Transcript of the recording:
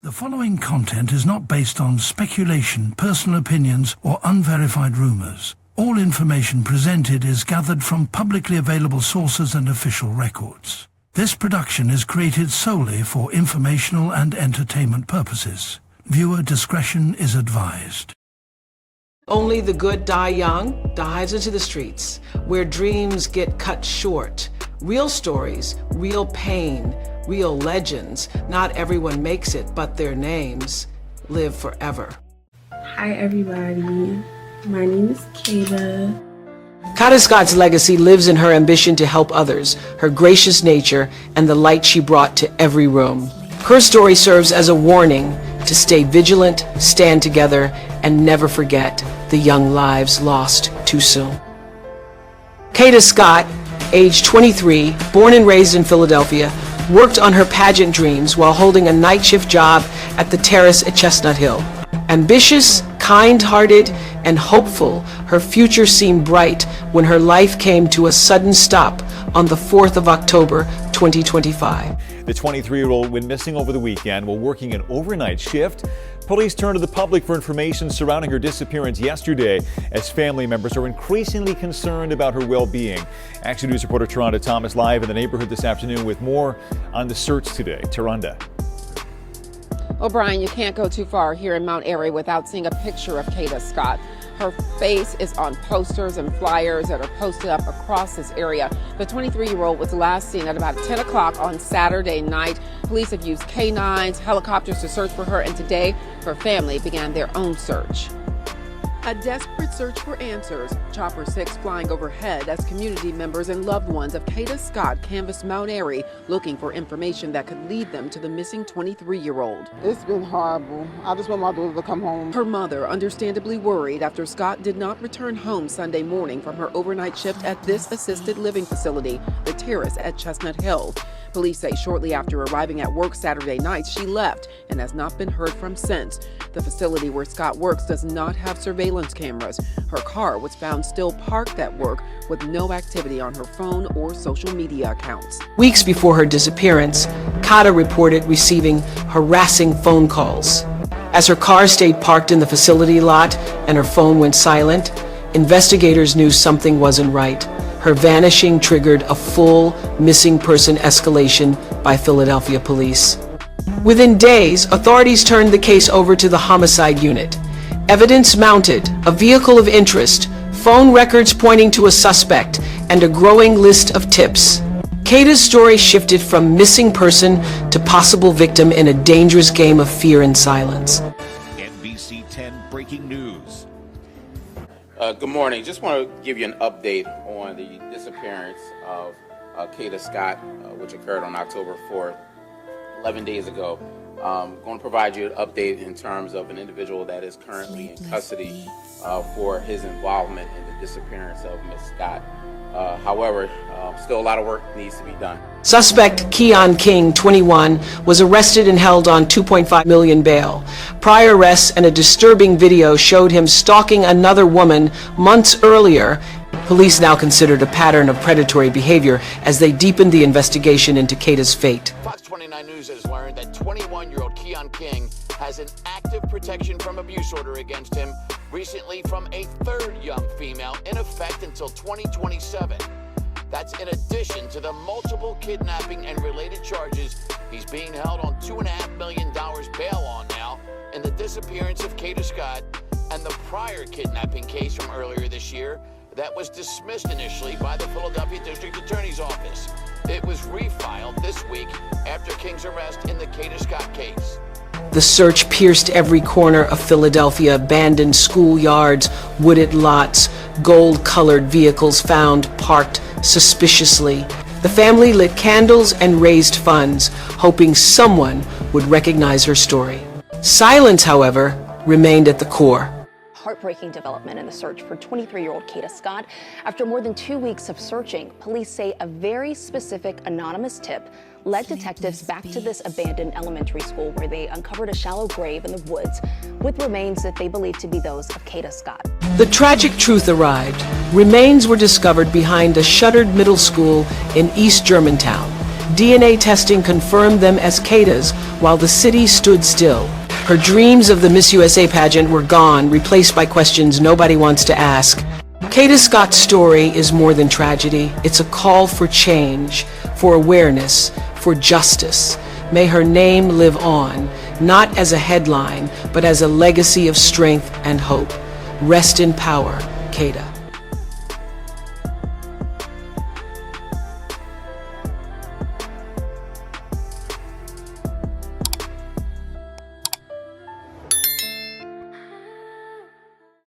The following content is not based on speculation, personal opinions, or unverified rumors. All information presented is gathered from publicly available sources and official records. This production is created solely for informational and entertainment purposes. Viewer discretion is advised. Only the good die young dives into the streets, where dreams get cut short. Real stories, real pain, real legends. Not everyone makes it, but their names live forever. Hi everybody, my name is Kada. Kada Scott's legacy lives in her ambition to help others, her gracious nature, and the light she brought to every room. Her story serves as a warning to stay vigilant, stand together, and never forget the young lives lost too soon. Kada Scott, age 23, born and raised in Philadelphia, worked on her pageant dreams while holding a night shift job at the Terrace at Chestnut Hill. Ambitious, kind-hearted, and hopeful, her future seemed bright when her life came to a sudden stop on the 4th of October, 2025. The 23-year-old went missing over the weekend while working an overnight shift. Police turned to the public for information surrounding her disappearance yesterday as family members are increasingly concerned about her well-being. Action News reporter Taronda Thomas live in the neighborhood this afternoon with more on the search today. Taronda. Well, Brian, you can't go too far here in Mount Airy without seeing a picture of Kada Scott. Her face is on posters and flyers that are posted up across this area. The 23-year-old was last seen at about 10 o'clock on Saturday night. Police have used canines, helicopters to search for her, and today her family began their own search. A desperate search for answers. Chopper 6 flying overhead as community members and loved ones of Kada Scott canvassed Mount Airy looking for information that could lead them to the missing 23-year-old. It's been horrible. I just want my daughter to come home. Her mother understandably worried after Scott did not return home Sunday morning from her overnight shift at this assisted living facility, the Terrace at Chestnut Hill. Police say shortly after arriving at work Saturday night, she left and has not been heard from since. The facility where Scott works does not have surveillance cameras. Her car was found still parked at work with no activity on her phone or social media accounts. Weeks before her disappearance, Kada reported receiving harassing phone calls. As her car stayed parked in the facility lot and her phone went silent, investigators knew something wasn't right. Her vanishing triggered a full missing person escalation by Philadelphia police. Within days, authorities turned the case over to the homicide unit. Evidence mounted, a vehicle of interest, phone records pointing to a suspect, and a growing list of tips. Kada's story shifted from missing person to possible victim in a dangerous game of fear and silence. NBC 10 breaking news. Good morning. Just want to give you an update on the disappearance of Kada Scott, which occurred on October 4th, 11 days ago. I'm going to provide you an update in terms of an individual that is currently in custody for his involvement in the disappearance of Ms. Scott. However, still a lot of work needs to be done. Suspect Keon King, 21, was arrested and held on $2.5 million bail. Prior arrests and a disturbing video showed him stalking another woman months earlier. Police now considered a pattern of predatory behavior as they deepened the investigation into Kada's fate. Fox 29 News has learned that 21-year-old Keon King has an active protection from abuse order against him, recently from a third young female, in effect until 2027. That's in addition to the multiple kidnapping and related charges he's being held on $2.5 million bail on now in the disappearance of Kada Scott and the prior kidnapping case from earlier this year that was dismissed initially by the Philadelphia District Attorney's Office. It was refiled this week after King's arrest in the Kada Scott case. The search pierced every corner of Philadelphia: abandoned schoolyards, wooded lots, gold-colored vehicles found parked suspiciously. The family lit candles and raised funds, hoping someone would recognize her story. Silence, however, remained at the core. Heartbreaking development in the search for 23-year-old Kada Scott. After more than 2 weeks of searching, police say a very specific anonymous tip led detectives back to this abandoned elementary school where they uncovered a shallow grave in the woods with remains that they believe to be those of Kada Scott. The tragic truth arrived. Remains were discovered behind a shuttered middle school in East Germantown. DNA testing confirmed them as Kada's while the city stood still. Her dreams of the Miss USA pageant were gone, replaced by questions nobody wants to ask. Kada Scott's story is more than tragedy. It's a call for change, for awareness, for justice. May her name live on, not as a headline, but as a legacy of strength and hope. Rest in power, Kada.